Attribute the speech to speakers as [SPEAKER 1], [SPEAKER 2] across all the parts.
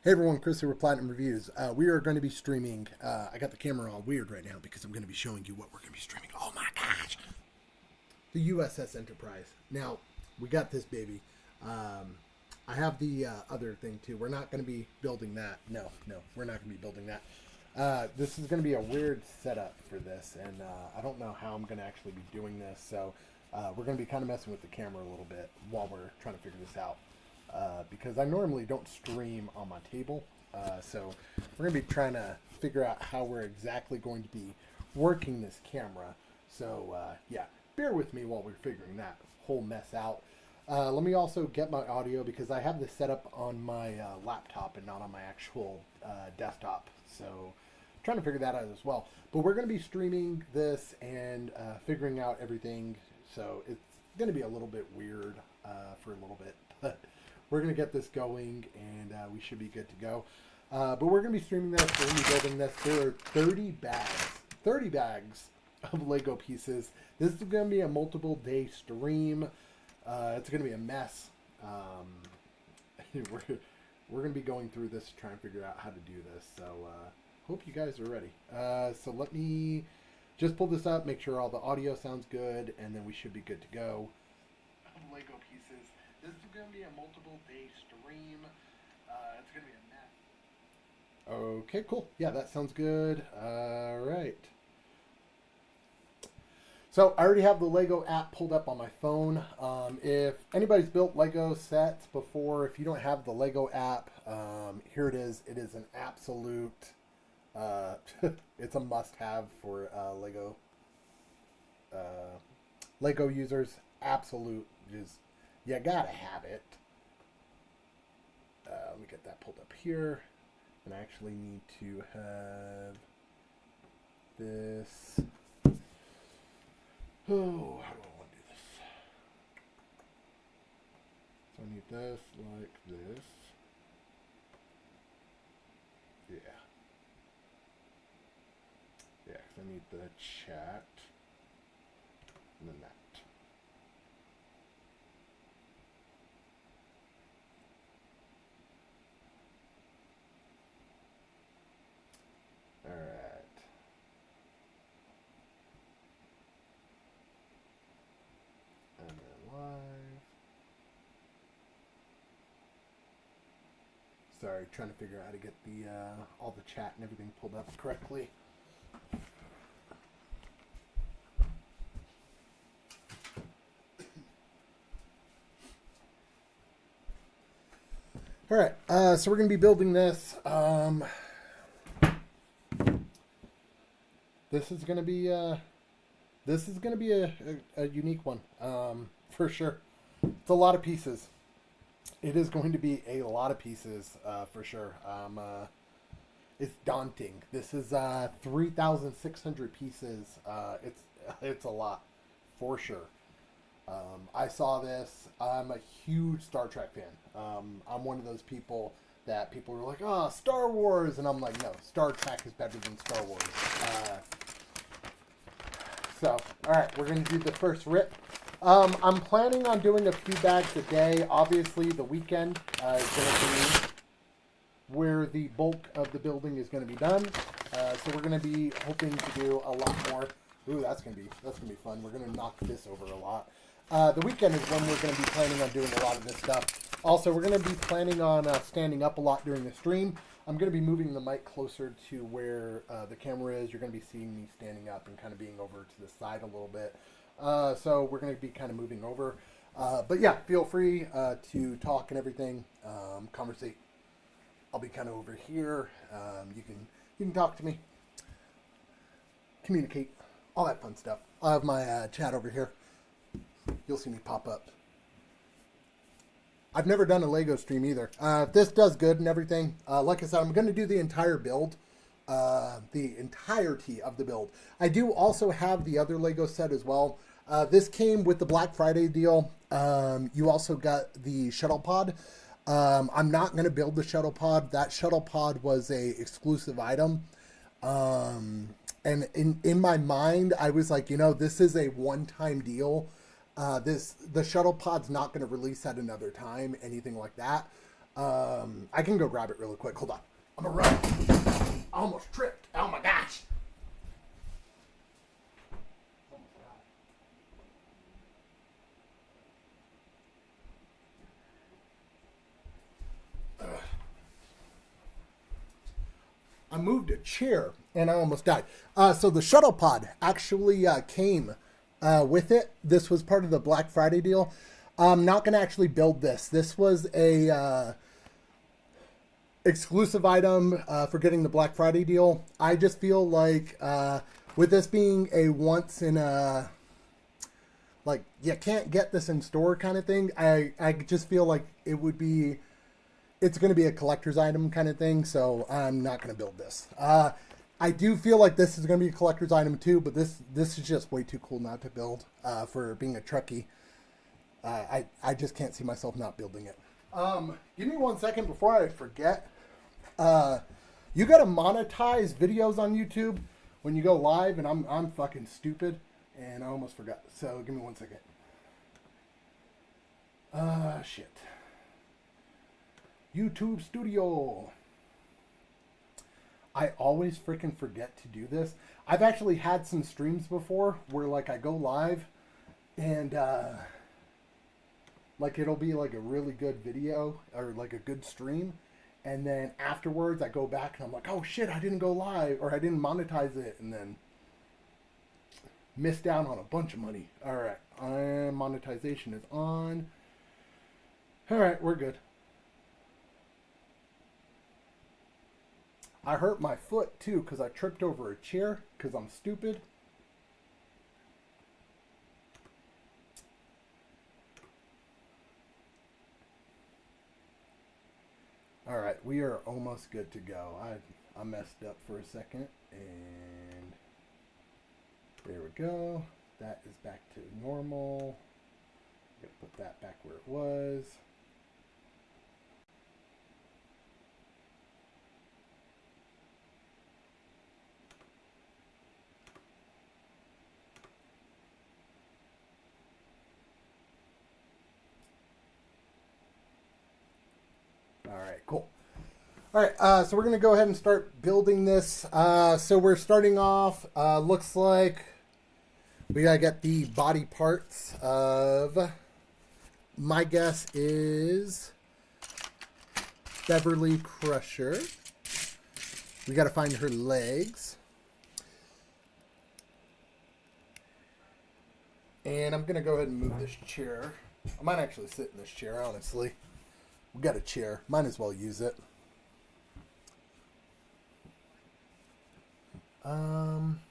[SPEAKER 1] Hey everyone, Chris here with Platinum Reviews. We are going to be streaming. I got the camera all weird right now because I'm going to be showing you what we're going to be streaming. Oh my gosh! The U.S.S. Enterprise. Now, we got this baby. I have the other thing too. We're not going to be building that. No, we're not going to be building that. This is going to be a weird setup for this, and I don't know how I'm going to actually be doing this. So we're going to be kind of messing with the camera a little bit while we're trying to figure this out. Because I normally don't stream on my table. So we're going to be trying to figure out how we're exactly going to be working this camera. So yeah, bear with me while we're figuring that whole mess out. Let me also get my audio because I have this set up on my laptop and not on my actual desktop. So trying to figure that out as well. But we're going to be streaming this and figuring out everything. So it's going to be a little bit weird for a little bit. But we're going to get this going, and we should be good to go. But we're going to be streaming this. We're going to be building this. There are 30 bags of Lego pieces. This is going to be a multiple day stream. It's going to be a mess. We're going to be going through this to try and figure out how to do this. So hope you guys are ready. So let me just pull this up, make sure all the audio sounds good, and then we should be good to go. Lego pieces. This is going to be a multiple day stream. It's going to be a mess. Okay, cool. Yeah, that sounds good. All right. So I already have the Lego app pulled up on my phone. If anybody's built Lego sets before, if you don't have the Lego app, here it is. It is an absolute, it's a must-have for Lego users. Absolute, just you gotta have it. Let me get that pulled up here. And I actually need to have this. Oh, how do I want to do this? So I need this like this. Yeah. Yeah, 'cause I need the chat. And then that. All right. And then live. Sorry, trying to figure out how to get the all the chat and everything pulled up correctly. All right, so we're going to be building this. This is going to be a unique one, for sure. It's a lot of pieces. It is going to be a lot of pieces, for sure. It's daunting. This is 3,600 pieces. It's a lot, for sure. I saw this. I'm a huge Star Trek fan. I'm one of those people that people are like, oh, Star Wars. And I'm like, no, Star Trek is better than Star Wars. So, all right, we're going to do the first rip. I'm planning on doing a few bags a day. Obviously, the weekend is going to be where the bulk of the building is going to be done. So we're going to be hoping to do a lot more. Ooh, that's going to be fun. We're going to knock this over a lot. The weekend is when we're going to be planning on doing a lot of this stuff. Also, we're going to be planning on standing up a lot during the stream. I'm going to be moving the mic closer to where the camera is. You're going to be seeing me standing up and kind of being over to the side a little bit. So we're going to be kind of moving over. But yeah, feel free to talk and everything, conversate. I'll be kind of over here. You can talk to me, communicate, all that fun stuff. I'll have my chat over here. You'll see me pop up. I've never done a Lego stream either. If this does good and everything, like I said, I'm going to do the entire build, the entirety of the build. I do also have the other Lego set as well. This came with the Black Friday deal. You also got the shuttle pod. I'm not going to build the shuttle pod. That shuttle pod was a exclusive item. And in my mind, I was like, this is a one-time deal. The shuttle pod's not going to release at another time, anything like that. I can go grab it really quick. Hold on. I'm gonna run. I almost tripped. Oh my gosh. I moved a chair and I almost died. So the shuttle pod actually came with it. This was part of the Black Friday deal. I'm not going to actually build this. This was a exclusive item for getting the Black Friday deal. I just feel like with this being a once in a, like, you can't get this in store kind of thing, I just feel like it's going to be a collector's item kind of thing, so I'm not going to build this. I do feel like this is going to be a collector's item too, but this is just way too cool not to build for being a Trekkie. I just can't see myself not building it. Give me 1 second before I forget. You got to monetize videos on YouTube when you go live, and I'm fucking stupid, and I almost forgot. So give me 1 second. Shit. YouTube Studio. I always freaking forget to do this. I've actually had some streams before where like I go live and like it'll be like a really good video or like a good stream, and then afterwards I go back and I'm like, oh shit, I didn't go live or I didn't monetize it, and then missed out on a bunch of money. All right, monetization is on. All right, we're good. I hurt my foot too because I tripped over a chair because I'm stupid. All right, we are almost good to go. I messed up for a second, and there we go. That is back to normal. I'm gonna put that back where it was. All right, cool. All right, so we're going to go ahead and start building this. So we're starting off, looks like we got to get the body parts of, my guess is Beverly Crusher. We got to find her legs. And I'm going to go ahead and move this chair. I might actually sit in this chair, honestly. We got a chair. Might as well use it. I'm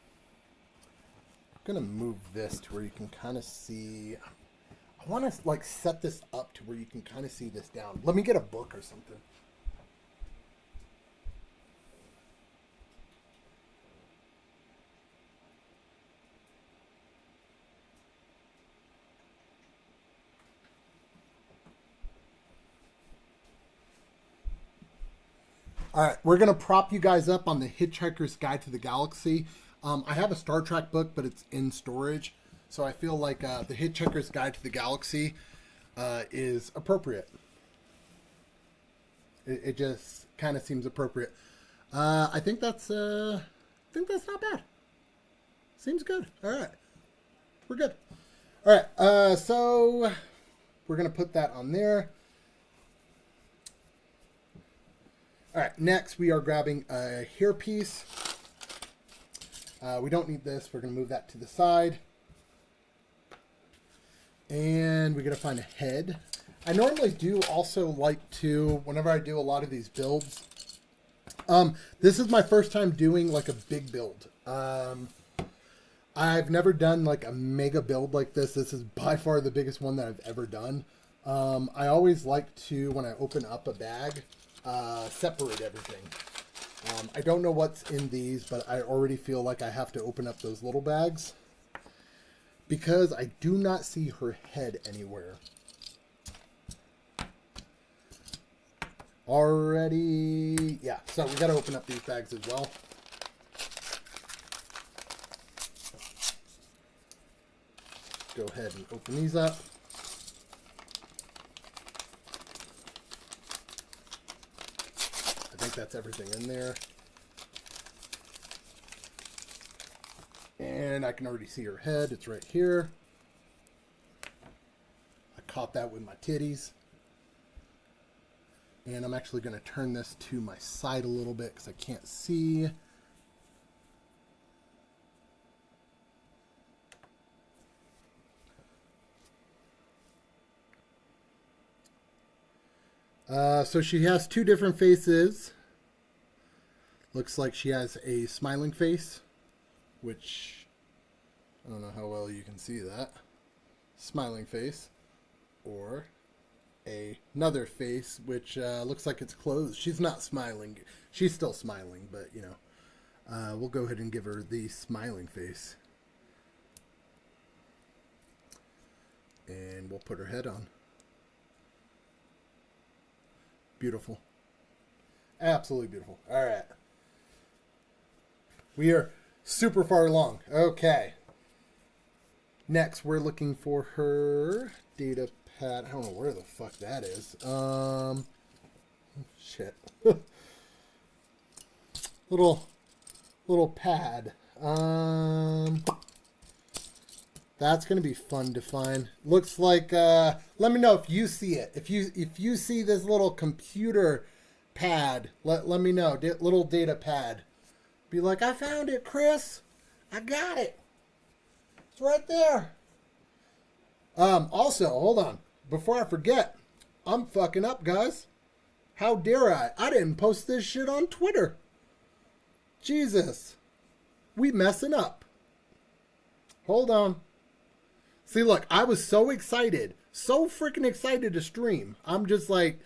[SPEAKER 1] gonna move this to where you can kind of see. I want to like set this up to where you can kind of see this down. Let me get a book or something. All right, we're going to prop you guys up on the Hitchhiker's Guide to the Galaxy. I have a Star Trek book, but it's in storage. So I feel like the Hitchhiker's Guide to the Galaxy is appropriate. It just kind of seems appropriate. I think that's not bad. Seems good. All right, we're good. All right, so we're going to put that on there. All right, next we are grabbing a hairpiece. We don't need this. We're going to move that to the side. And we're going to find a head. I normally do also like to, whenever I do a lot of these builds, this is my first time doing like a big build. I've never done like a mega build like this. This is by far the biggest one that I've ever done. I always like to, when I open up a bag, separate everything. I don't know what's in these, but I already feel like I have to open up those little bags because I do not see her head anywhere. Already, yeah, so we got to open up these bags as well. Go ahead and open these up. think that's everything in there. And I can already see her head. It's right here. I caught that with my titties. And I'm actually going to turn this to my side a little bit because I can't see. So she has two different faces. Looks like she has a smiling face, which I don't know how well you can see that. Smiling face. Or another face, which looks like it's closed. She's not smiling. She's still smiling, but, you know, we'll go ahead and give her the smiling face. And we'll put her head on. Beautiful. Absolutely beautiful. All right. We are super far along. Okay. Next, we're looking for her data pad. I don't know where the fuck that is. Shit. little pad. That's gonna be fun to find. Looks like. Let me know if you see it. If you see this little computer pad, let me know. Little data pad. Be like, I found it, Chris. I got it. It's right there. Also, hold on. Before I forget, I'm fucking up, guys. How dare I? I didn't post this shit on Twitter. Jesus. We messing up. Hold on. See, look, I was so excited. So freaking excited to stream. I'm just like,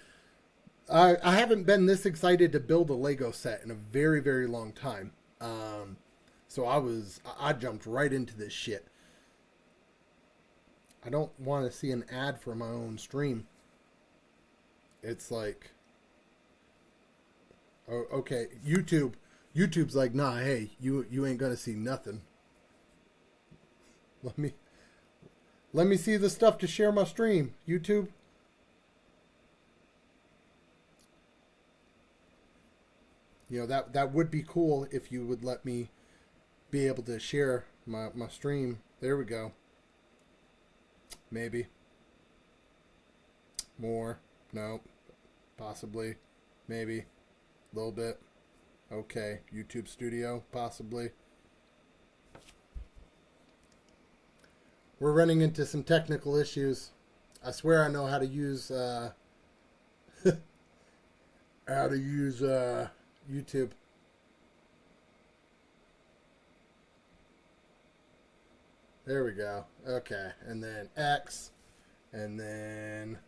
[SPEAKER 1] I haven't been this excited to build a Lego set in a very, very long time. So I jumped right into this shit. I don't want to see an ad for my own stream. It's like, oh, okay, YouTube's like, nah, hey, you ain't gonna see nothing. Let me see the stuff to share my stream, YouTube. You know, that would be cool if you would let me be able to share my stream. There we go. Maybe. More. No. Possibly. Maybe. A little bit. Okay. YouTube Studio. Possibly. We're running into some technical issues. I swear I know how to use YouTube. There we go. Okay. And then X. And then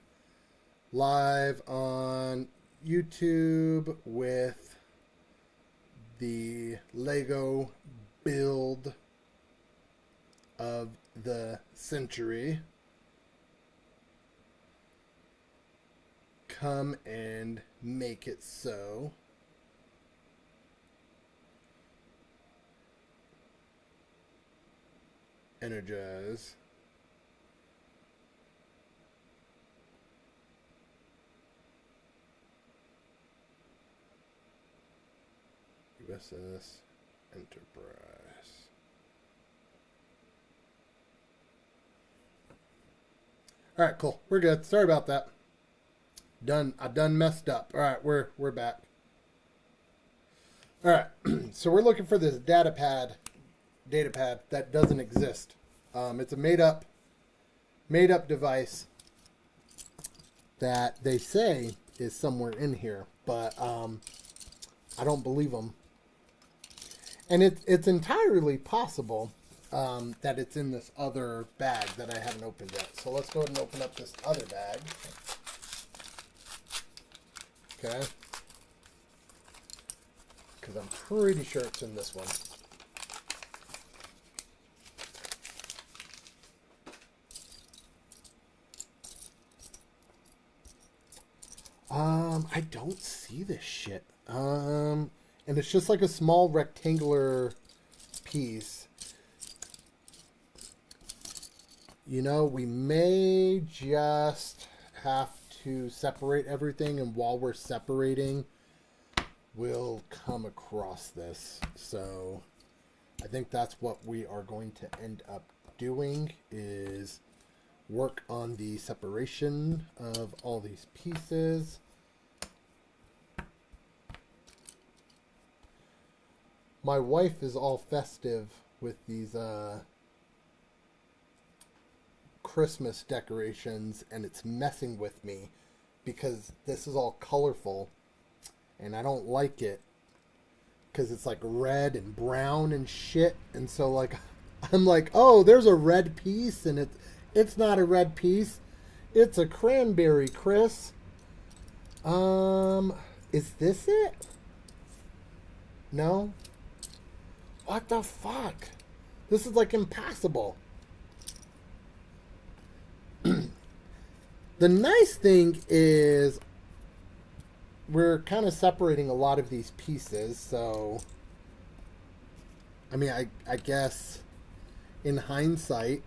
[SPEAKER 1] live on YouTube with the Lego build of the century. Come and make it so. Energize. U.S.S. Enterprise. All right, cool. We're good. Sorry about that. I done messed up. All right, we're back. All right, so we're looking for this data pad that doesn't exist. It's a made up device that they say is somewhere in here, but I don't believe them. And it's entirely possible that it's in this other bag that I haven't opened yet. So let's go ahead and open up this other bag. Okay. Because I'm pretty sure it's in this one. I don't see this shit. And it's just like a small rectangular piece. You know, we may just have to separate everything, and while we're separating, will come across this. So I think that's what we are going to end up doing, is work on the separation of all these pieces. My wife is all festive with these Christmas decorations, and it's messing with me because this is all colorful and I don't like it because it's like red and brown and shit. And so like I'm like, oh, there's a red piece, and it's not a red piece, it's a cranberry, Chris. Is this it? No. What the fuck? This is like impassable. The nice thing is we're kind of separating a lot of these pieces, so I mean, I guess in hindsight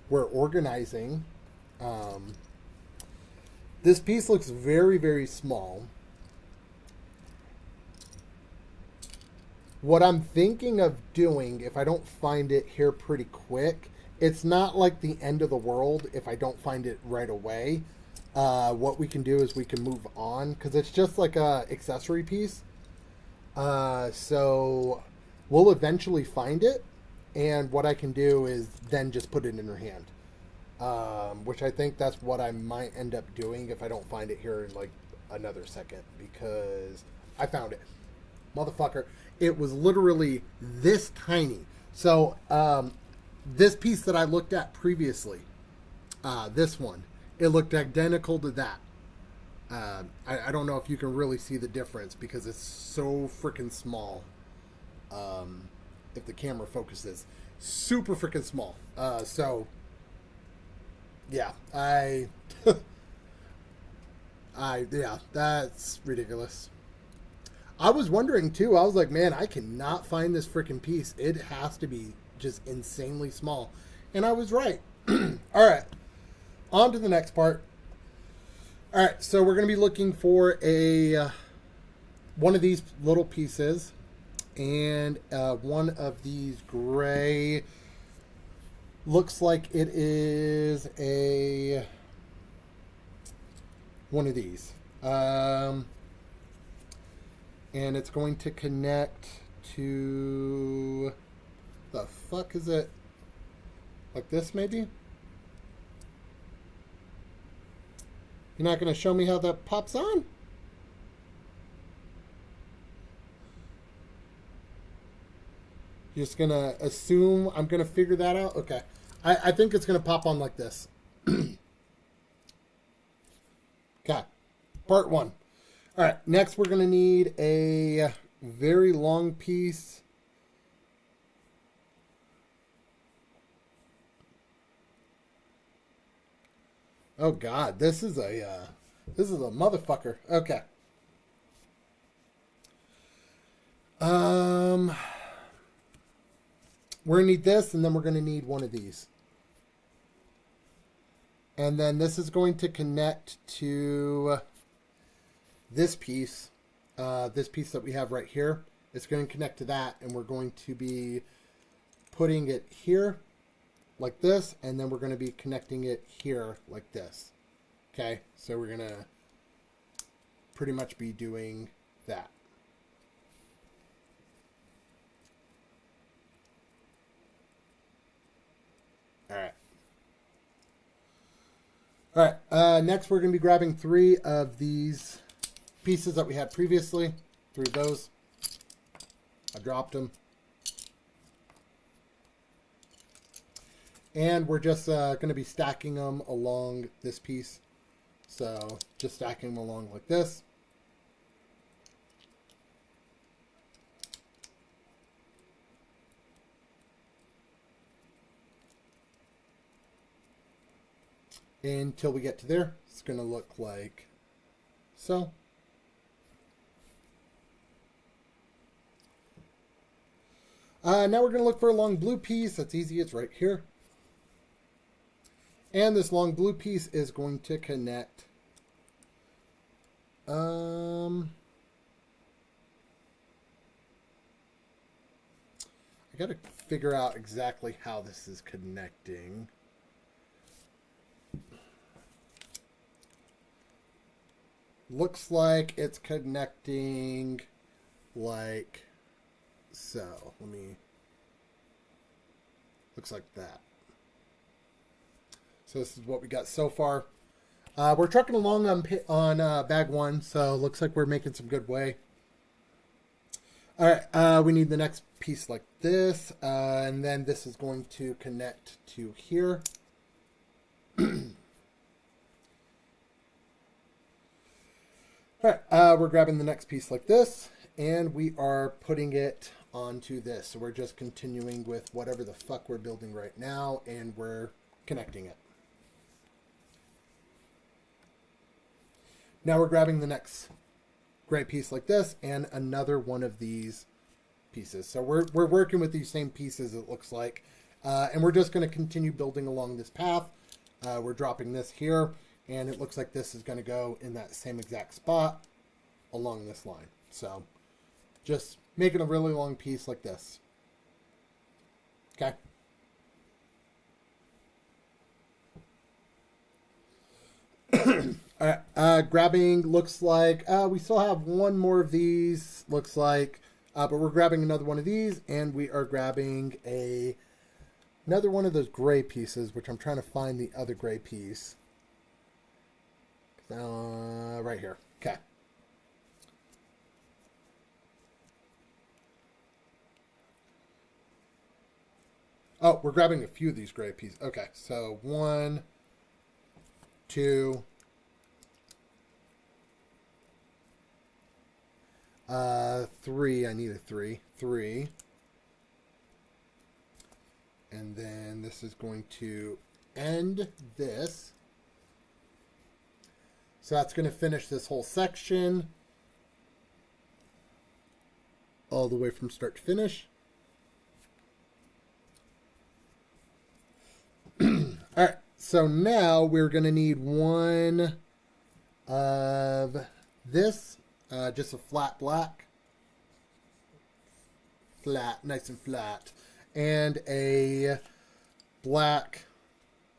[SPEAKER 1] we're organizing. This piece looks very, very small. What I'm thinking of doing, if I don't find it here pretty quick, it's not like the end of the world if I don't find it right away. What we can do is we can move on, because it's just like a accessory piece. So we'll eventually find it, and what I can do is then just put it in her hand. Which I think that's what I might end up doing if I don't find it here in like another second, because I found it. Motherfucker. It was literally this tiny. So, this piece that I looked at previously, this one, it looked identical to that. I don't know if you can really see the difference because it's so freaking small. If the camera focuses, super freaking small. So, yeah, yeah, that's ridiculous. I was wondering too. I was like, man, I cannot find this freaking piece. It has to be just insanely small. And I was right. All right. On to the next part. All right. So we're going to be looking for one of these little pieces and one of these gray. Looks like it is one of these. And it's going to connect to, the fuck is it? Like this, maybe? You're not going to show me how that pops on? You're just going to assume I'm going to figure that out? Okay. I think it's going to pop on like this. Okay. Part one. All right, next we're going to need a very long piece. Oh God, this is a motherfucker. Okay. We're going to need this, and then we're going to need one of these. And then this is going to connect to this piece that we have right here. It's going to connect to that, and we're going to be putting it here like this, and then we're going to be connecting it here like this. Okay, so we're going to pretty much be doing that. All right. All right, next we're going to be grabbing 3 of these pieces that we had previously. 3 of those. I dropped them. And we're just going to be stacking them along this piece. So just stacking them along like this. Until we get to there. It's going to look like so. Now we're going to look for a long blue piece. That's easy. It's right here. And this long blue piece is going to connect. got to figure out exactly how this is connecting. Looks like it's connecting like so. Looks like that. So this is what we got so far. We're trucking along on bag one, so looks like we're making some good way. All right, we need the next piece like this, and then this is going to connect to here. All right, we're grabbing the next piece like this, and we are putting it onto this. So we're just continuing with whatever the fuck we're building right now, and we're connecting it. Now we're grabbing the next gray piece like this, and another one of these pieces. So we're working with these same pieces, it looks like, and we're just going to continue building along this path. We're dropping this here. And it looks like this is going to go in that same exact spot along this line. So just making a really long piece like this. Okay. All right. Grabbing looks like we still have one more of these. Looks like, but we're grabbing another one of these, and we are grabbing another one of those gray pieces, which I'm trying to find the other gray piece. Right here. Okay. Oh, we're grabbing a few of these gray pieces. Okay, so 1, 2, 3. I need a 3. 3. And then this is going to end this. So that's going to finish this whole section all the way from start to finish. All right, so now we're going to need one of this, just a flat black, nice and flat, and a black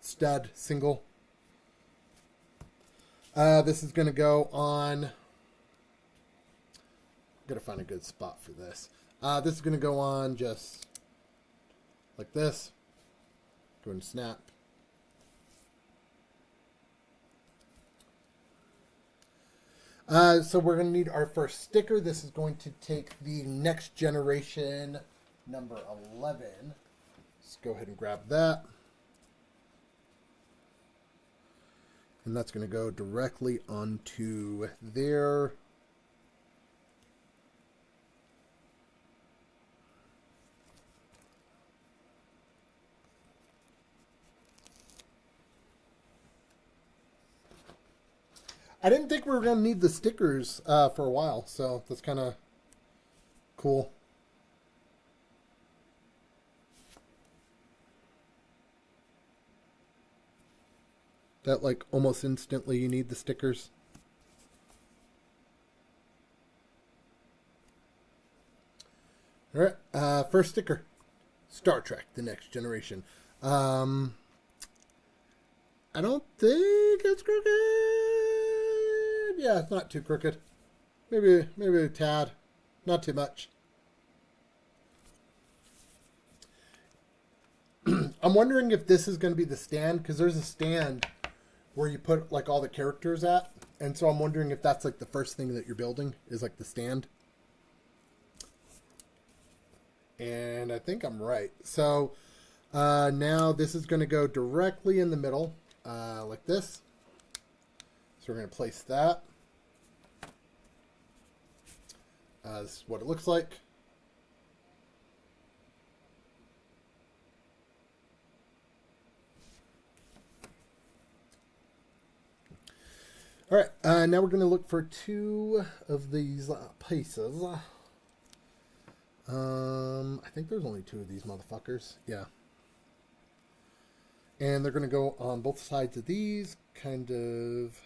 [SPEAKER 1] stud single. This is going to go on. I'm going to find a good spot for this. This is going to go on just like this. Go and snap. So we're going to need our first sticker. This is going to take the next generation number 11. Let's go ahead and grab that. And that's going to go directly onto there. I didn't think we were going to need the stickers for a while, so that's kind of cool. That, like, almost instantly you need the stickers. All right, first sticker. Star Trek, The Next Generation. I don't think it's crooked. Yeah, it's not too crooked. Maybe a tad. Not too much. I'm wondering if this is going to be the stand, because there's a stand where you put like all the characters at, and so I'm wondering if that's like the first thing that you're building is like the stand. And I think I'm right. So now this is going to go directly in the middle, like this. So we're going to place that. This is what it looks like. All right, now we're going to look for two of these pieces. I think there's only two of these motherfuckers. Yeah. And they're going to go on both sides of these, kind of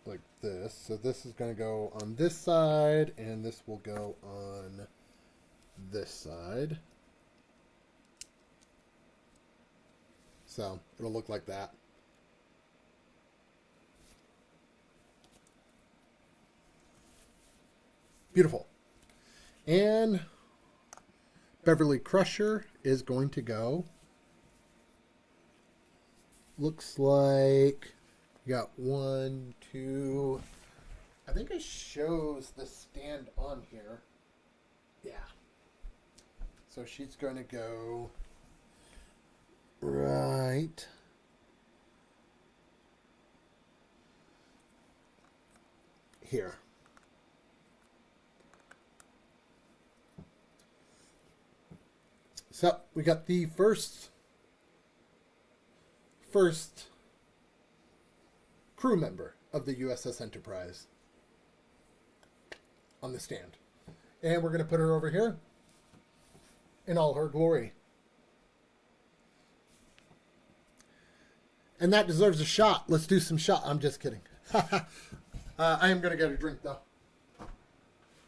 [SPEAKER 1] like this. So this is going to go on this side, and this will go on this side. So it'll look like that. Beautiful. And Beverly Crusher is going to go. Looks like you got 1, 2. I think it shows the stand on here. Yeah. So she's going to go right here. So we got the first crew member of the U.S.S. Enterprise on the stand. And we're going to put her over here in all her glory. And that deserves a shot. Let's do some shot. I'm just kidding. I am going to get a drink, though.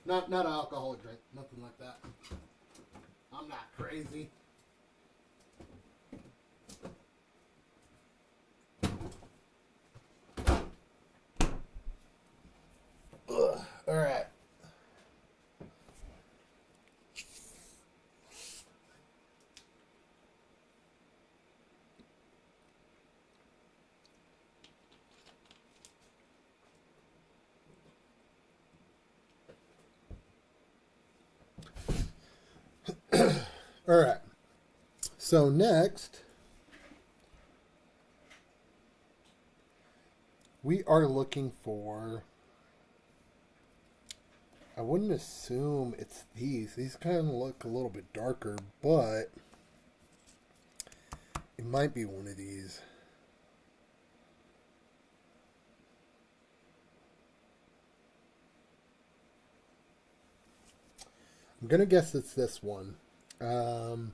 [SPEAKER 1] Not an alcoholic drink. Nothing like that. I'm not crazy. Ugh. All right. All right. So next, we are looking for, I wouldn't assume it's these. These kind of look a little bit darker, but it might be one of these. I'm going to guess it's this one. Because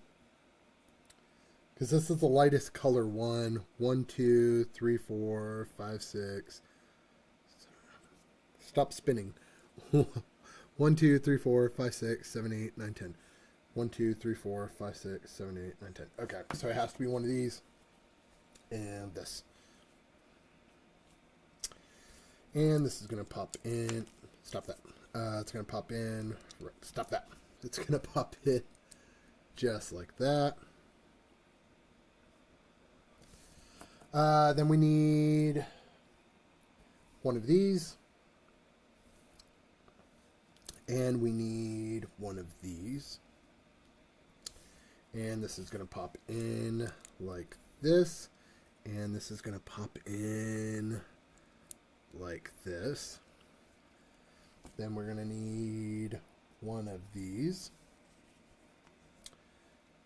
[SPEAKER 1] this is the lightest color one. 1, 2, 3, 4, 5, 6. Stop spinning. 1, 2, 3, 4, 5, 6, 7, 8, 9, 10. 1, 2, 3, 4, 5, 6, 7, 8, 9, 10. Okay, so it has to be one of these. And this. And this is going to pop in. Stop that. It's going to pop in. Stop that. It's going to pop in just like that. Then we need one of these. And we need one of these. And this is going to pop in like this. And this is going to pop in like this. Then we're going to need one of these.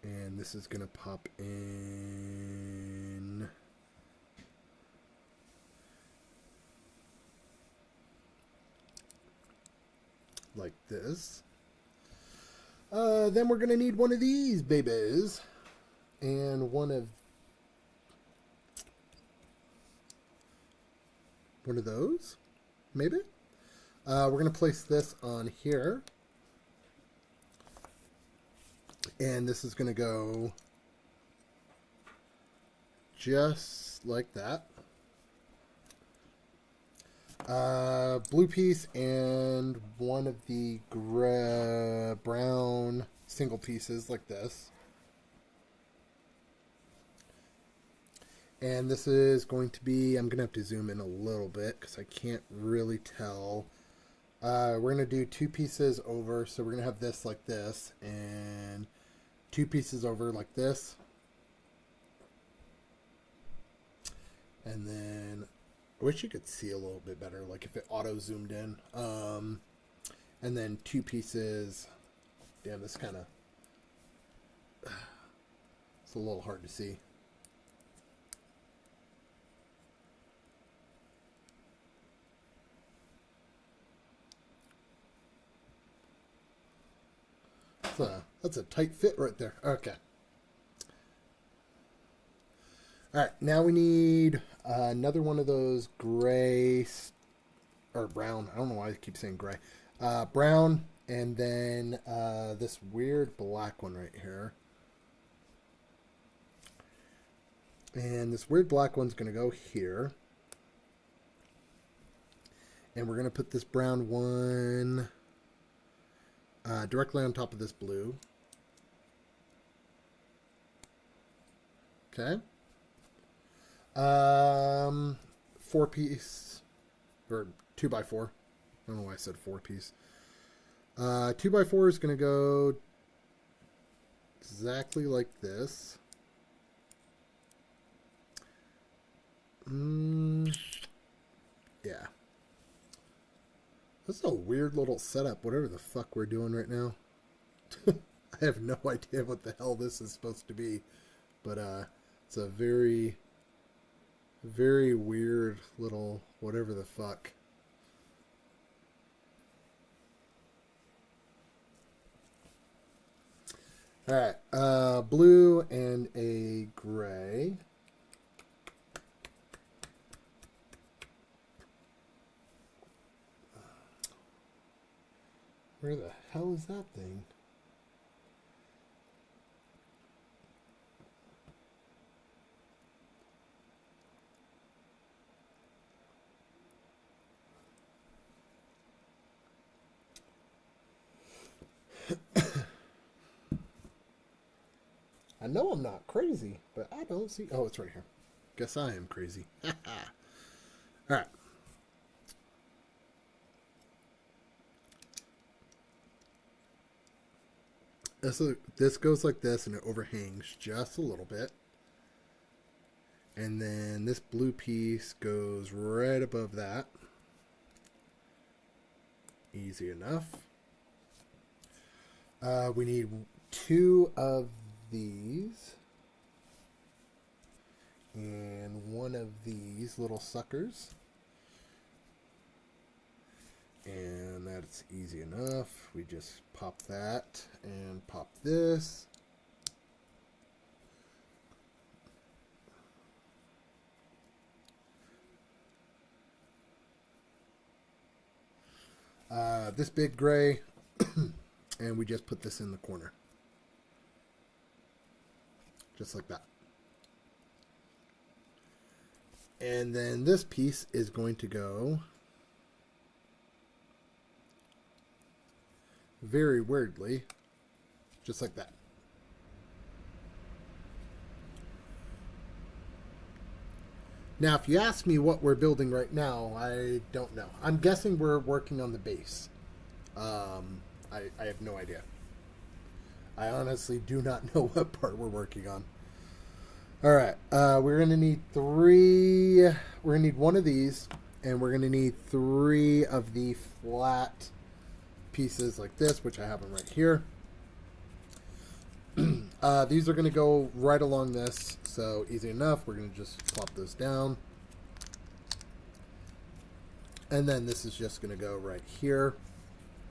[SPEAKER 1] And this is going to pop in like this. Then we're going to need one of these babies. And one of those, maybe. We're going to place this on here. And this is going to go just like that. Blue piece and one of the brown single pieces like this. And this is going to be, I'm going to have to zoom in a little bit because I can't really tell. We're going to do 2 pieces over. So we're going to have this like this and 2 pieces over like this. And then I wish you could see a little bit better, like if it auto zoomed in. And then 2 pieces. Damn, this kind of, it's a little hard to see. That's a tight fit right there. Okay. All right, now we need another one of those gray or brown. I don't know why I keep saying gray. Brown, and then this weird black one right here. And this weird black one's going to go here. And we're going to put this brown one directly on top of this blue. Okay. 4-piece, or 2x4. I don't know why I said 4-piece. 2x4 is going to go exactly like this. Yeah. This is a weird little setup, whatever the fuck we're doing right now. I have no idea what the hell this is supposed to be. But it's a very, very weird little whatever the fuck. Alright, blue and a gray. Where the hell is that thing? I know I'm not crazy, but I don't see... Oh, it's right here. Guess I am crazy. Alright. This goes like this, and it overhangs just a little bit. And then this blue piece goes right above that. Easy enough. We need 2 of these. And 1 of these little suckers. And that's easy enough. We just pop that and pop this. This big gray, and we just put this in the corner. Just like that. And then this piece is going to go very weirdly, just like that. Now, if you ask me what we're building right now, I don't know. I'm guessing we're working on the base. I have no idea. I honestly do not know what part we're working on. Alright, we're going to need 3... We're going to need 1 of these, and we're going to need 3 of the flat pieces like this, which I have them right here. These are going to go right along this, so easy enough. We're going to just plop those down. And then this is just going to go right here.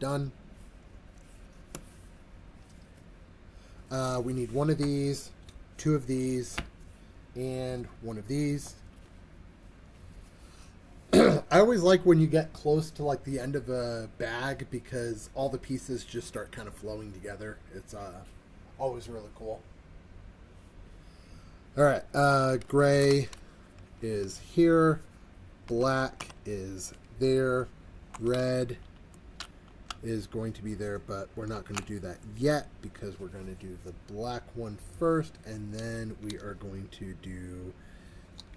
[SPEAKER 1] Done. We need 1 of these, 2 of these, and 1 of these. I always like when you get close to like the end of a bag because all the pieces just start kind of flowing together. It's always really cool. Alright, gray is here, black is there, red is going to be there, but we're not going to do that yet because we're going to do the black one first, and then we are going to do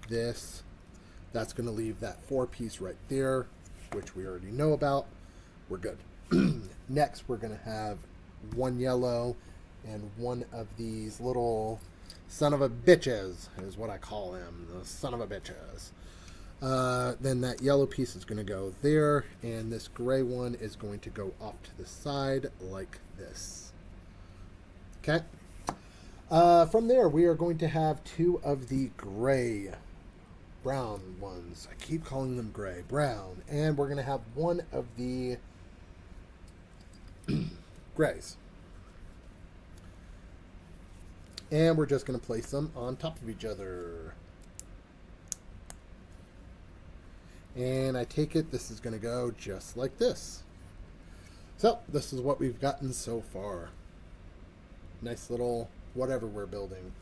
[SPEAKER 1] this. That's going to leave that 4-piece right there, which we already know about. We're good. Next, we're going to have 1 yellow and 1 of these little son of a bitches is what I call them. The son of a bitches. Then that yellow piece is going to go there, and this gray one is going to go off to the side like this. Okay. From there, we are going to have 2 of the gray brown ones. I keep calling them gray. Brown. And we're going to have 1 of the grays. And we're just going to place them on top of each other. And I take it this is going to go just like this. So this is what we've gotten so far. Nice little whatever we're building.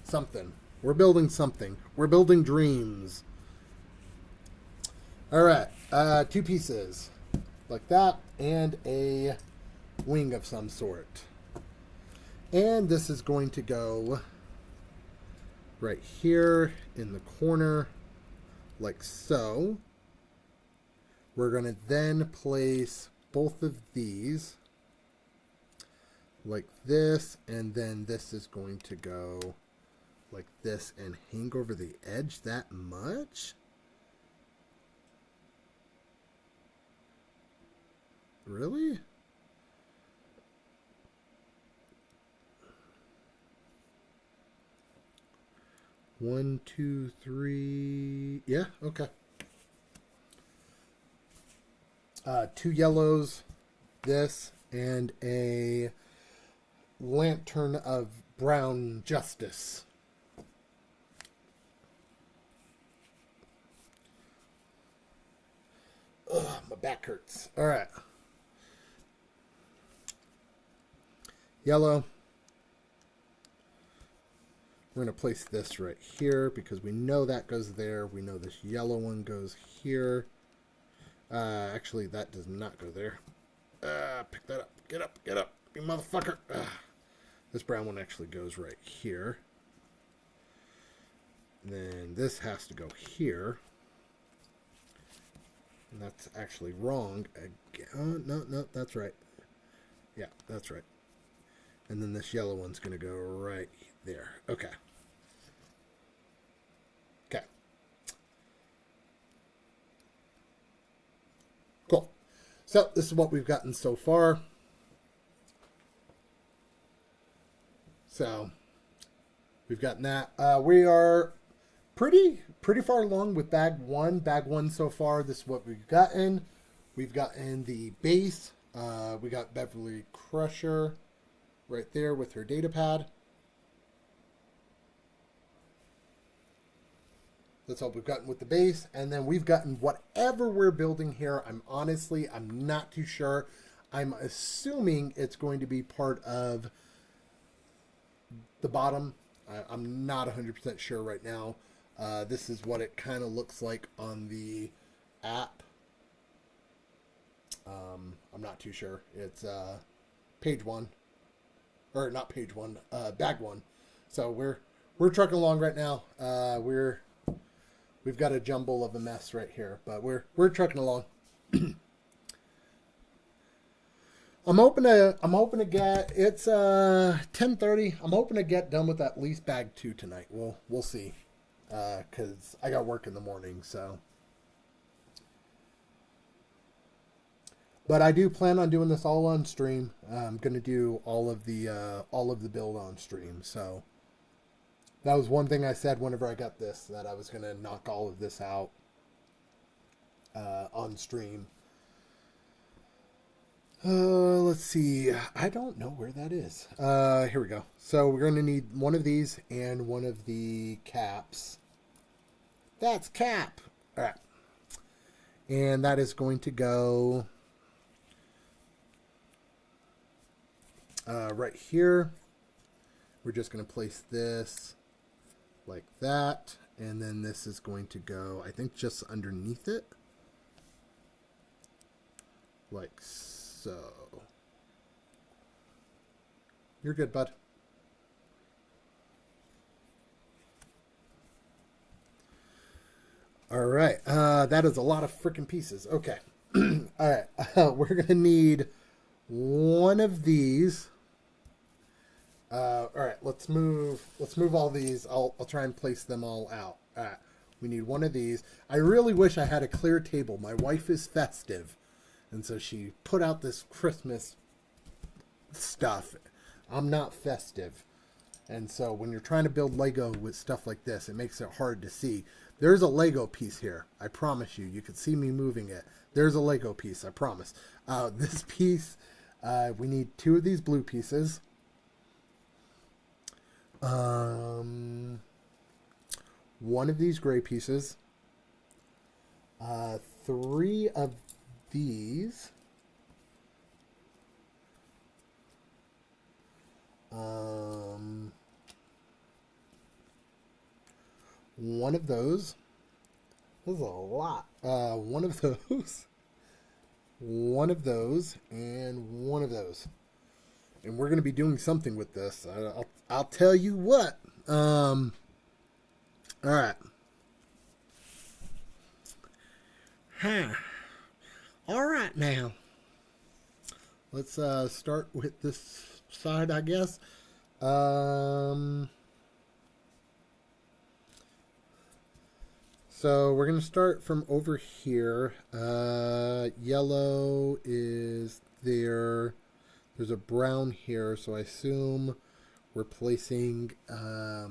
[SPEAKER 1] Something. We're building something. We're building dreams. All right. 2 pieces. Like that. And a wing of some sort. And this is going to go right here in the corner. Like so. We're going to then place both of these like this, and then this is going to go like this and hang over the edge that much? Really? One, two, three. Yeah, okay. 2 yellows, this, and a lantern of brown justice. Ugh, my back hurts. All right. Yellow. We're going to place this right here because we know that goes there. We know this yellow one goes here. Actually, that does not go there. Pick that up. Get up. Get up. You motherfucker. This brown one actually goes right here. And then this has to go here. And that's actually wrong. No, that's right. Yeah, that's right. And then this yellow one's going to go right there. Okay. Okay. Cool. So this is what we've gotten so far. So we've gotten that. We are pretty far along with bag one. Bag one so far. This is what we've gotten. We've gotten the base. We got Beverly Crusher right there with her data pad. That's all we've gotten with the base. And then we've gotten whatever we're building here. I'm not too sure. I'm assuming it's going to be part of the bottom. I'm not 100% sure right now. This is what it kind of looks like on the app. I'm not too sure. It's page 1. Or not page 1, bag 1. So we're trucking along right now. We've got a jumble of a mess right here, but we're trucking along. I'm hoping to get, it's 10:30. I'm hoping to get done with at least bag 2 tonight. We'll see. Cause I got work in the morning, so. But I do plan on doing this all on stream. I'm gonna do all of the build on stream. So that was one thing I said whenever I got this, that I was gonna knock all of this out on stream. Let's see. I don't know where that is. Here we go. So we're gonna need one of these and one of the caps. That's cap. All right, and that is going to go. Right here, we're just going to place this like that, and then this is going to go, I think, just underneath it, like so. You're good, bud. All right, that is a lot of freaking pieces. Okay, all right, we're going to need one of these. All right, let's move all these. I'll try and place them all out. All right, we need one of these. I really wish I had a clear table. My wife is festive, and so she put out this Christmas stuff. I'm not festive, and so when you're trying to build Lego with stuff like this, it makes it hard to see. There's a Lego piece here. I promise you. You can see me moving it. There's a Lego piece. I promise. This piece, we need 2 of these blue pieces. One of these gray pieces. Three of these. One of those. This is a lot. One of those. One of those. And one of those. And we're going to be doing something with this. I'll tell you what. All right. Huh. All right now. Let's start with this side, I guess. So we're going to start from over here. Yellow is there. There's a brown here, so I assume we're placing a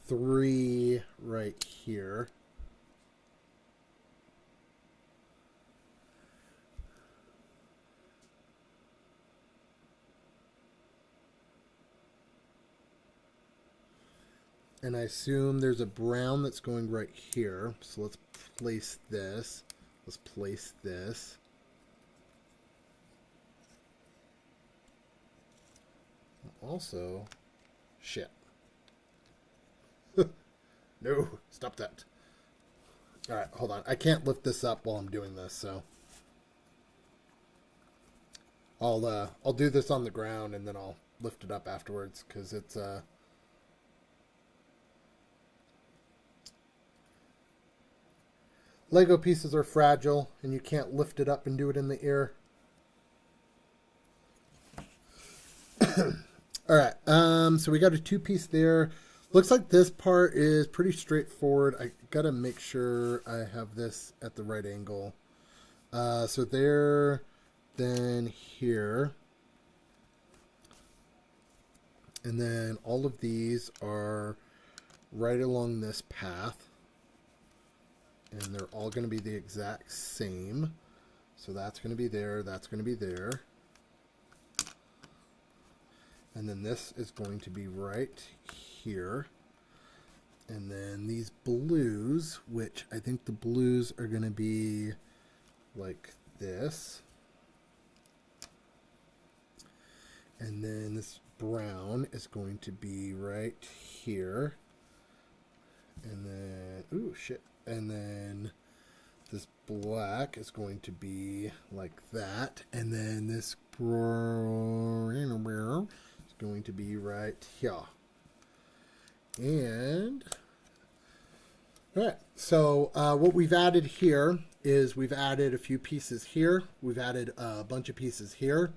[SPEAKER 1] 3 right here. And I assume there's a brown that's going right here. So let's place this. Let's place this. Also, shit. No, stop that. All right, hold on. I can't lift this up while I'm doing this, so I'll do this on the ground and then I'll lift it up afterwards because it's Lego pieces are fragile and you can't lift it up and do it in the air. All right, so we got a 2-piece there. Looks like this part is pretty straightforward. I gotta make sure I have this at the right angle. So there, then here. And then all of these are right along this path. And they're all going to be the exact same. So that's going to be there, that's going to be there. And then this is going to be right here. And then these blues, which I think the blues are going to be like this. And then this brown is going to be right here. And then, ooh, shit. And then this black is going to be like that. And then this brown is going to be right here. And, all right. So what we've added here is we've added a few pieces here. We've added a bunch of pieces here.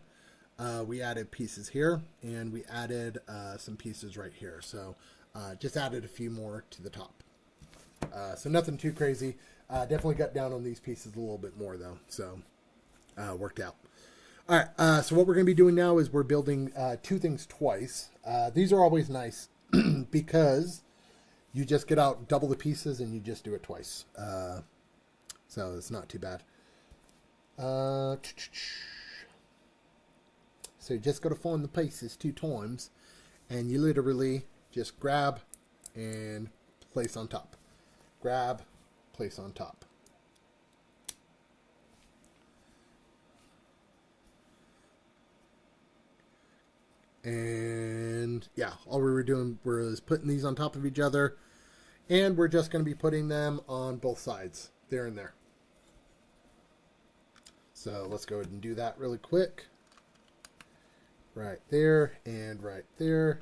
[SPEAKER 1] We added pieces here. And we added some pieces right here. So just added a few more to the top. So nothing too crazy. Definitely got down on these pieces a little bit more though. So worked out. All right. So what we're going to be doing now is we're building 2 things twice. These are always nice because you just get out double the pieces and you just do it twice. So it's not too bad. So you just got to find the pieces 2 times and you literally just grab and place on top. Grab, place on top. And yeah, all we were doing was putting these on top of each other. And we're just going to be putting them on both sides, there and there. So let's go ahead and do that really quick. Right there and right there.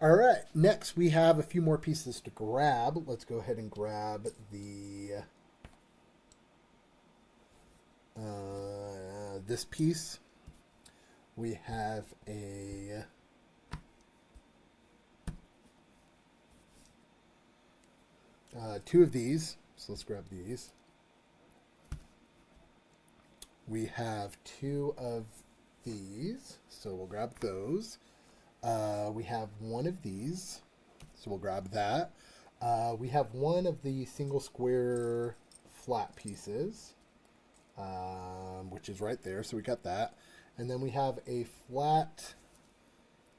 [SPEAKER 1] All right, next we have a few more pieces to grab. Let's go ahead and grab the this piece. We have a two of these, so let's grab these. We have 2 of these, so we'll grab those. We have 1 of these, so we'll grab that. We have 1 of the single square flat pieces, which is right there, so we got that. And then we have a flat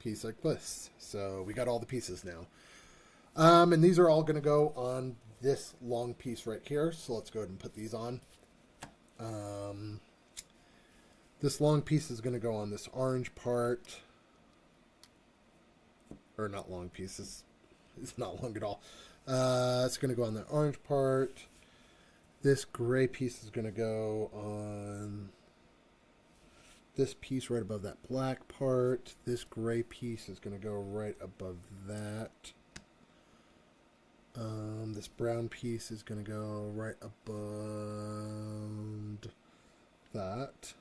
[SPEAKER 1] piece like this. So we got all the pieces now. And these are all going to go on this long piece right here. So let's go ahead and put these on. This long piece is going to go on this orange part. Or not long pieces. It's not long at all. It's going to go on the orange part. This gray piece is going to go on this piece right above that black part. This gray piece is going to go right above that. This brown piece is going to go right above that.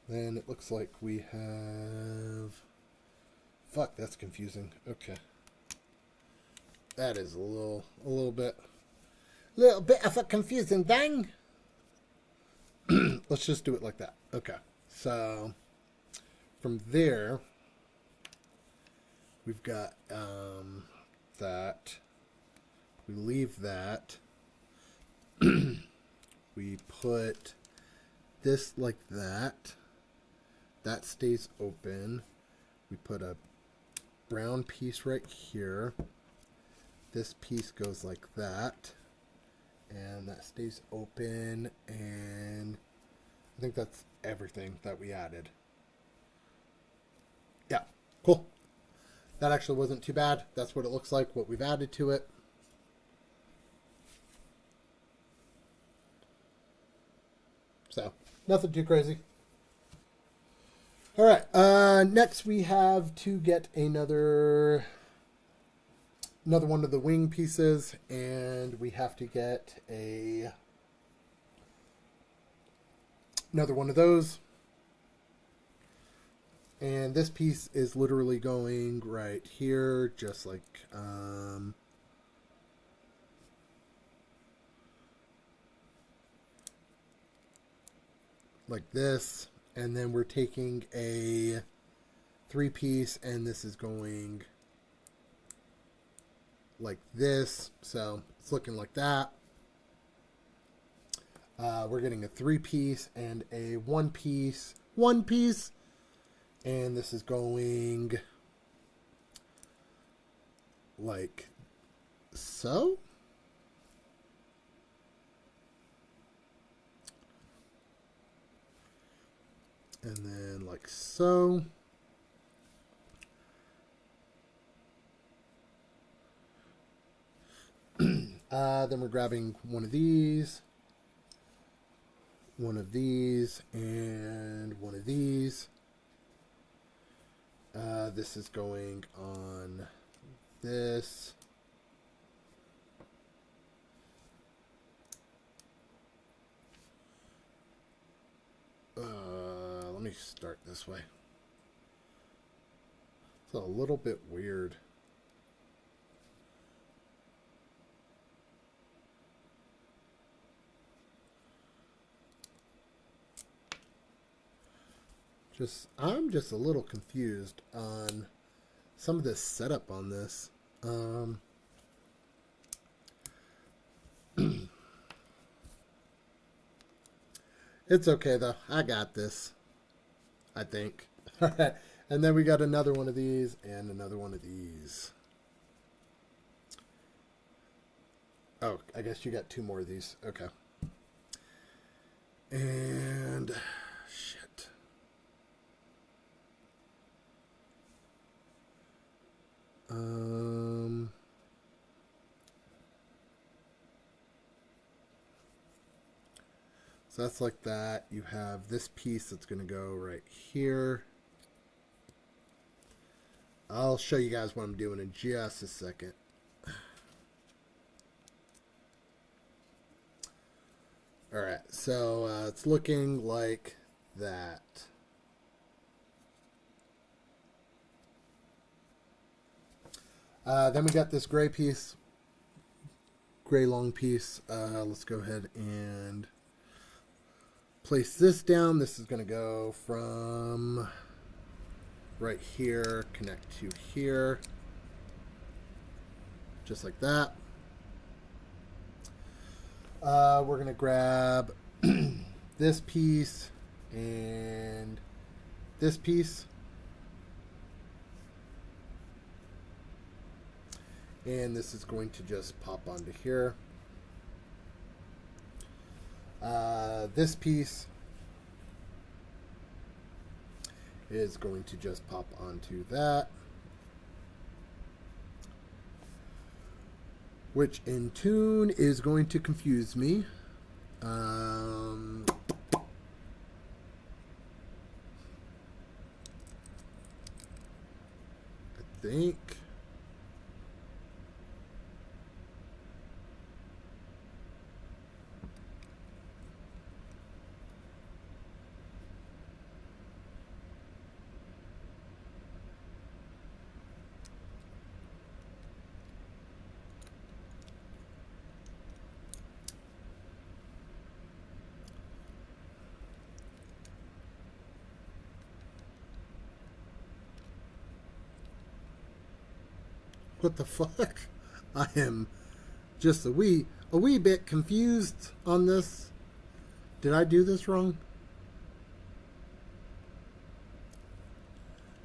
[SPEAKER 1] Then it looks like we have... Fuck, that's confusing. Okay. That is a little bit of a confusing thing. Let's just do it like that. Okay. So from there, we've got that. We leave that. We put this like that. That stays open. We put a brown piece right here. This piece goes like that. And that stays open. And I think that's everything that we added. Yeah, cool. That actually wasn't too bad. That's what it looks like, what we've added to it. So, nothing too crazy. All right, next we have to get another one of the wing pieces, and we have to get another one of those. And this piece is literally going right here, just like this. And then we're taking a 3-piece, and this is going like this. So it's looking like that. We're getting a 3-piece and a 1-piece. And this is going like so. And then like so. Then we're grabbing one of these, and one of these. This is going on this. Let me start this way. It's a little bit weird. I'm just a little confused on some of this setup on this. It's okay though. I got this, I think. All right. And then we got another one of these and another one of these. Oh, I guess you got 2 more of these. Okay. And shit. So that's like that. You have this piece that's going to go right here. I'll show you guys what I'm doing in just a second. Alright, so it's looking like that. Then we got this gray piece. Gray long piece. Let's go ahead and place this down. This is going to go from right here, connect to here. just like that. We're going to grab this piece and this piece. And this is going to just pop onto here. This piece is going to just pop onto that. Which in tune is going to confuse me. I think. What the fuck? I am just a wee bit confused on this. Did I do this wrong?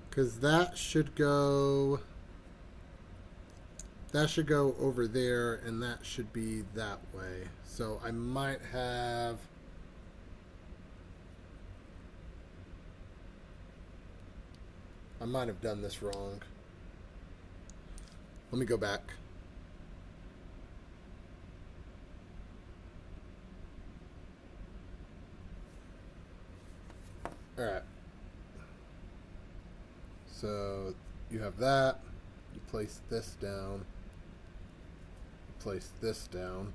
[SPEAKER 1] Because that should go over there, and that should be that way. So I might have done this wrong. Let me go back. All right. So you have that. You place this down. You place this down.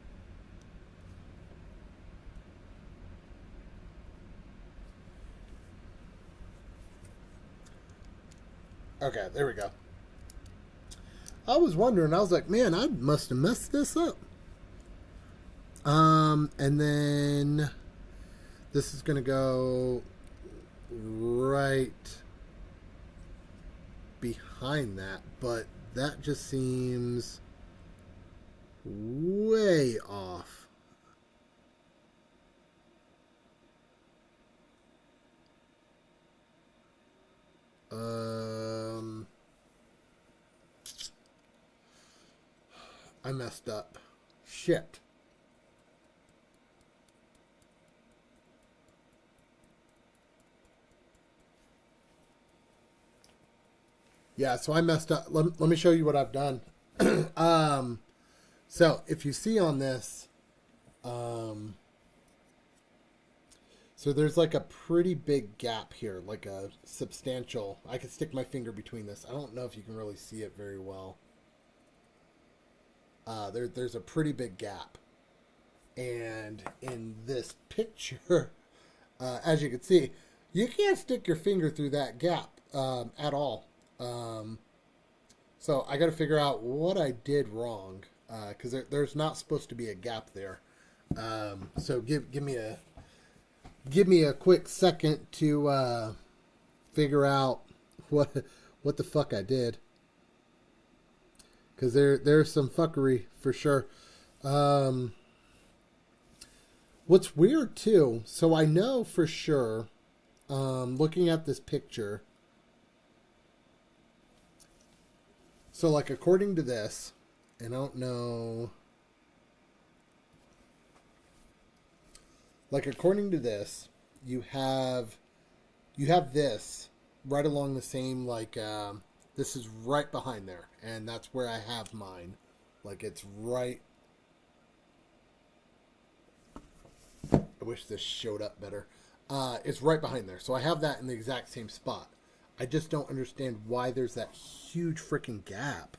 [SPEAKER 1] Okay, there we go. I was wondering, I was like, man, I must have messed this up. And then this is going to go right behind that, but that just seems way off. I messed up. Shit. Yeah, so I messed up. Let me show you what I've done. So if you see on this, so there's like a pretty big gap here, like a substantial. I can stick my finger between this. I don't know if you can really see it very well. There's a pretty big gap. And in this picture, as you can see, you can't stick your finger through that gap at all. So I got to figure out what I did wrong, because there's not supposed to be a gap there. So give me a quick second to figure out what the fuck I did, because there's some fuckery for sure. What's weird too, so I know for sure, looking at this picture. So, like, according to this, and I don't know, like, according to this, you have this right along the same, like, this is right behind there, and that's where I have mine. Like, it's right. I wish this showed up better. It's right behind there, so I have that in the exact same spot. I just don't understand why there's that huge freaking gap.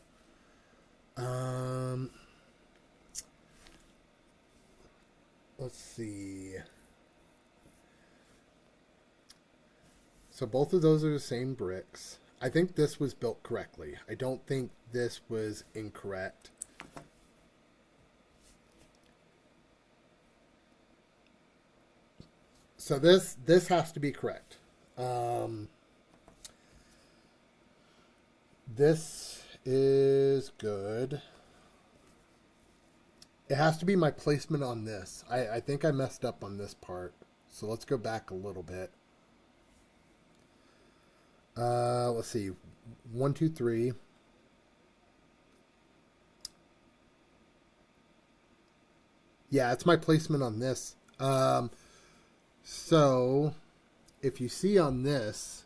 [SPEAKER 1] Let's see. So both of those are the same bricks. I think this was built correctly. I don't think this was incorrect. So this has to be correct. This is good. It has to be my placement on this. I think I messed up on this part. So let's go back a little bit. Let's see. 1, 2, 3. Yeah, it's my placement on this. So if you see on this,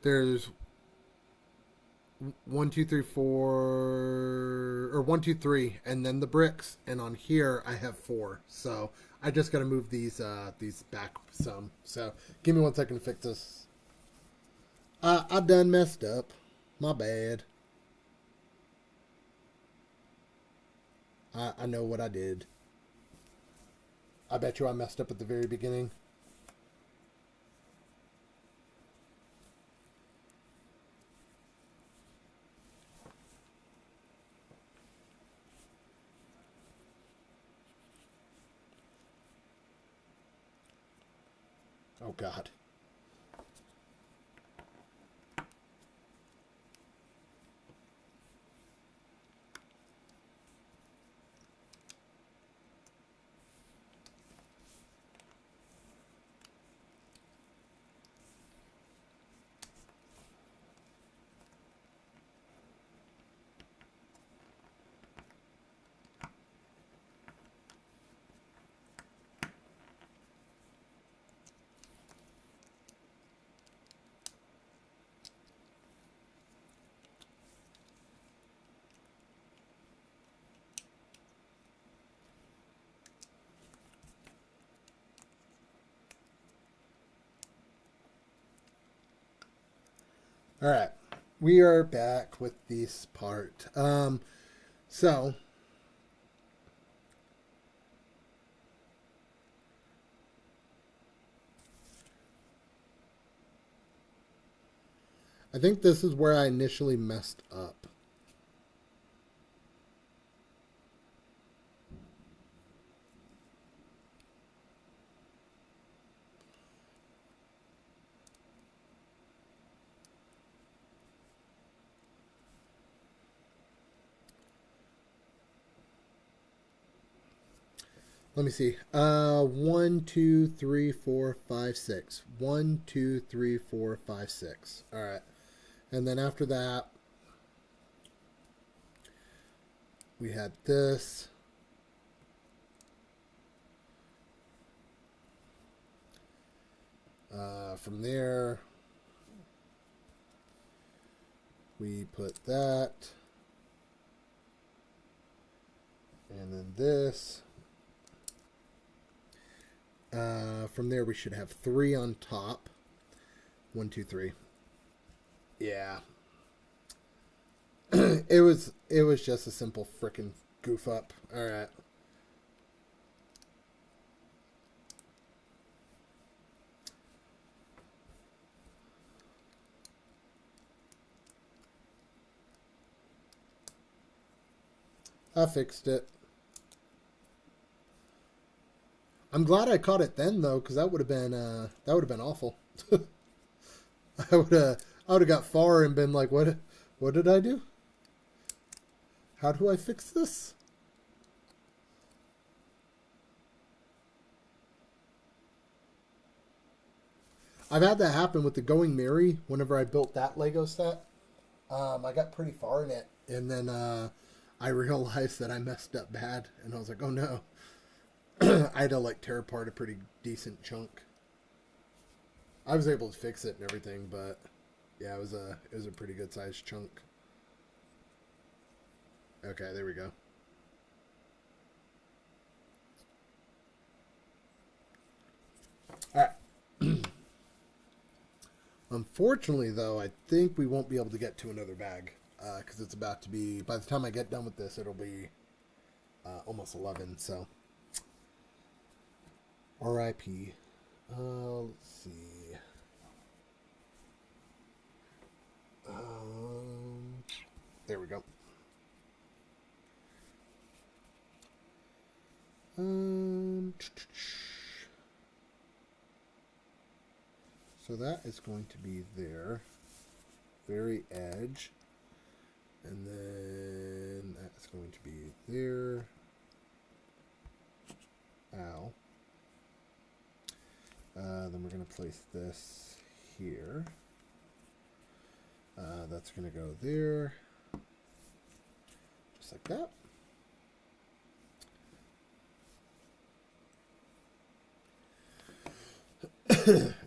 [SPEAKER 1] there's 1, 2, 3, 4, or 1, 2, 3, and then the bricks. And on here, I have 4. So I just got to move these back some. So give me 1 second to fix this. I done messed up. My bad. I know what I did. I bet you I messed up at the very beginning. Oh, God. All right. We are back with this part. So I think this is where I initially messed up. Let me see. 1, 2, 3, 4, 5, 6. 1, 2, 3, 4, 5, 6. All right. And then after that, we had this. From there, we put that. And then this. From there, we should have 3 on top. 1, 2, 3. Yeah. it was just a simple frickin' goof up. All right. I fixed it. I'm glad I caught it then though, because that would have been awful. I would have got far and been like, what did I do? How do I fix this? I've had that happen with the Going Merry. Whenever I built that Lego set, I got pretty far in it, and then I realized that I messed up bad, and I was like, oh no. I had to like tear apart a pretty decent chunk. I was able to fix it and everything, but yeah, it was a pretty good sized chunk. Okay, there we go. All right. Unfortunately, though, I think we won't be able to get to another bag because it's about to be. By the time I get done with this, it'll be almost 11. So, R.I.P. Let's see. There we go. So that is going to be there, very edge, and then that's that's going to be there. Ow. Then we're going to place this here. That's going to go there. Just like that.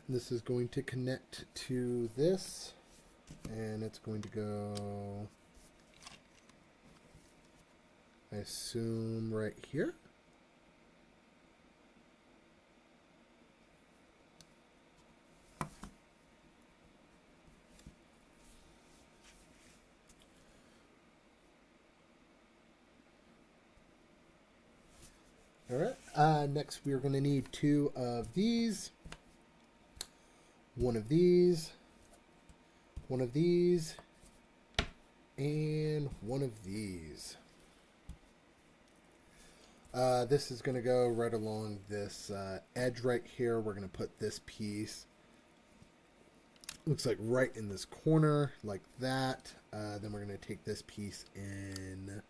[SPEAKER 1] This is going to connect to this. And it's going to go, I assume, right here. All right. Next, we're going to need 2 of these, 1 of these, 1 of these, and 1 of these. This is going to go right along this edge right here. We're going to put this piece, looks like right in this corner, like that. Then we're going to take this piece in.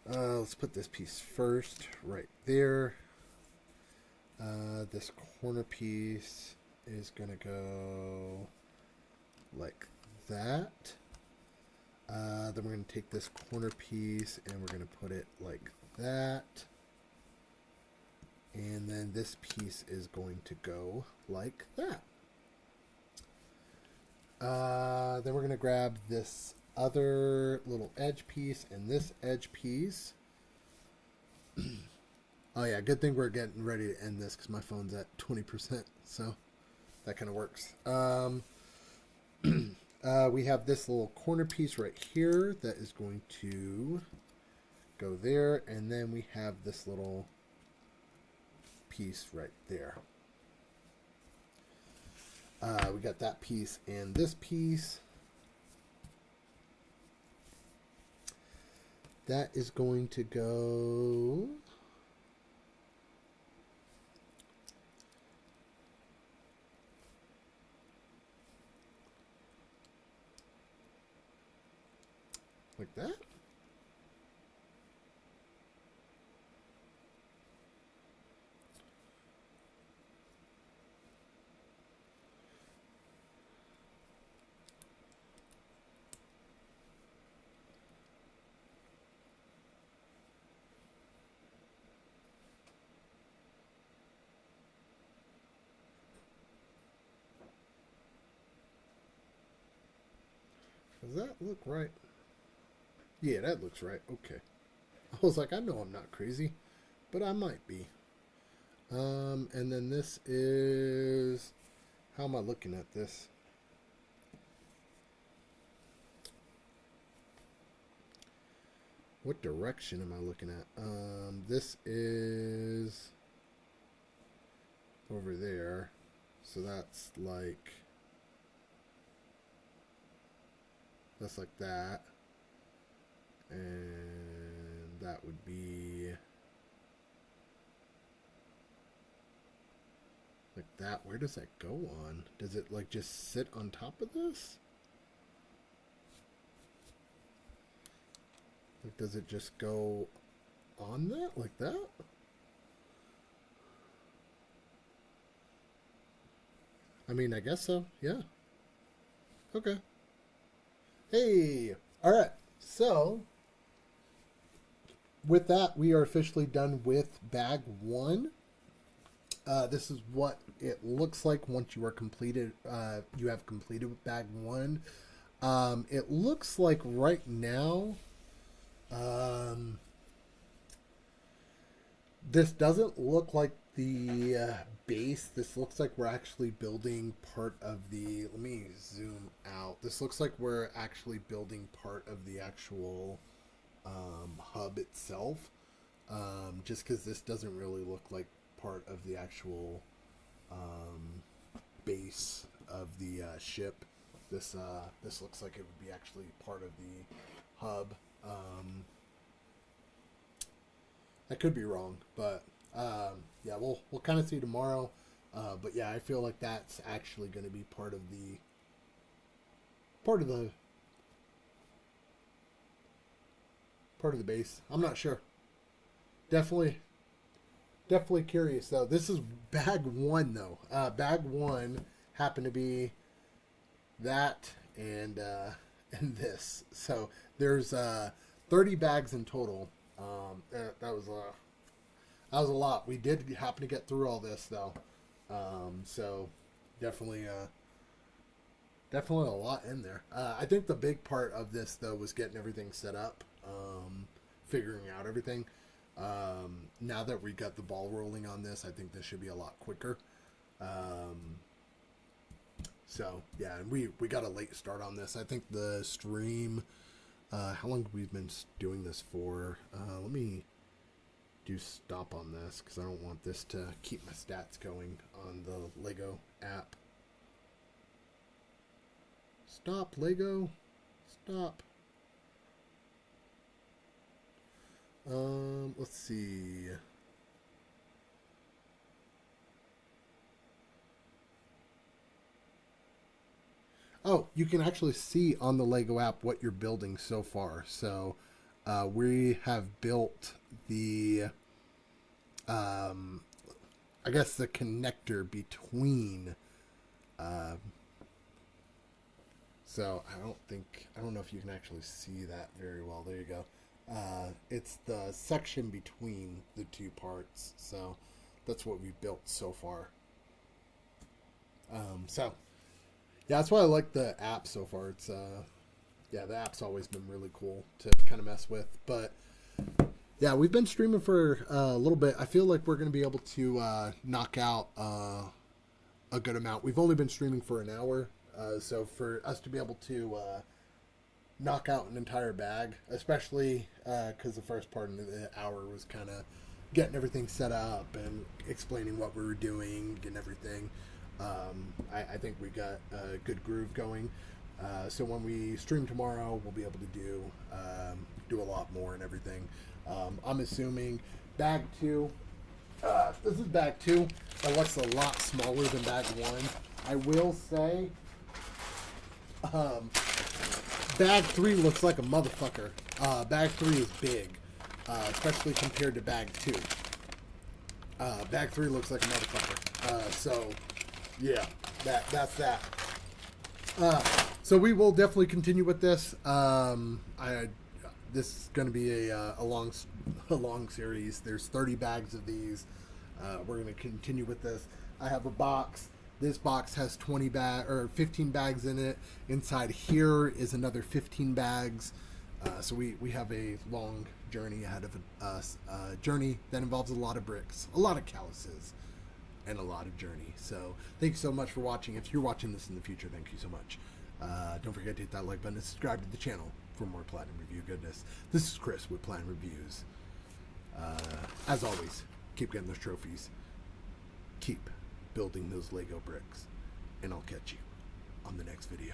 [SPEAKER 1] Let's put this piece first, right there. This corner piece is going to go like that. Then we're going to take this corner piece and we're going to put it like that. And then this piece is going to go like that. Then we're going to grab this other little edge piece and this edge piece. Oh yeah, good thing we're getting ready to end this because my phone's at 20%, so that kind of works. We have this little corner piece right here that is going to go there, and then we have this little piece right there. We got that piece and this piece. That is going to go like that. Does that look right? Yeah, that looks right. Okay. I was like, I know I'm not crazy, but I might be. And then this is, how am I looking at this? What direction am I looking at? This is over there. So that's like that. And that would be like that. Where does that go on? Does it like just sit on top of this? Like, does it just go on that like that? I mean, I guess so. Yeah. Okay. Hey. All right. So with that, we are officially done with bag 1. This is what it looks like once you are completed. You have completed with bag 1. It looks like right now, this doesn't look like the base. This looks like we're actually building part of the. Let me zoom out. This looks like we're actually building part of the actual hub itself. Just because this doesn't really look like part of the actual base of the ship. This looks like it would be actually part of the hub. I could be wrong, but yeah, we'll kind of see tomorrow. But yeah, I feel like that's actually going to be part of the part of the base. I'm not sure. Definitely curious though. This is bag one though. Bag one happened to be that and this. So there's 30 bags in total. That was a lot. We did happen to get through all this though. So definitely a lot in there. I think the big part of this though was getting everything set up, figuring out everything. Now that we got the ball rolling on this, I think this should be a lot quicker. So yeah, and we got a late start on this. I think the stream, how long have we been doing this for? Let me do stop on this because I don't want this to keep my stats going on the Lego app. Stop, Lego. Stop. Let's see. Oh, you can actually see on the Lego app what you're building so far. So, we have built the, I guess the connector between, so I don't know if you can actually see that very well. There you go. It's the section between the two parts. So that's what we've built so far. So yeah, that's why I like the app so far. It's yeah, the app's always been really cool to kind of mess with. But yeah, we've been streaming for a little bit. I feel like we're going to be able to knock out a good amount. We've only been streaming for an hour. So for us to be able to knock out an entire bag, especially because the first part of the hour was kind of getting everything set up and explaining what we were doing and everything. I think we got a good groove going. So when we stream tomorrow, we'll be able to do a lot more and everything. I'm assuming bag two. This is bag two. It looks a lot smaller than bag one. I will say, bag three looks like a motherfucker. Bag three is big, especially compared to bag two. Bag three looks like a motherfucker. So, yeah, that's that. So we will definitely continue with this. This is going to be a long series. There's 30 bags of these. We're going to continue with this. I have a box. This box has 15 bags in it. Inside here is another 15 bags. So we have a long journey ahead of us. A journey that involves a lot of bricks, a lot of calluses, and a lot of journey. So thank you so much for watching. If you're watching this in the future, thank you so much. Don't forget to hit that like button and subscribe to the channel for more Platinum Review goodness. This is Chris with Platinum Reviews. As always, keep getting those trophies. Keep building those Lego bricks. And I'll catch you on the next video.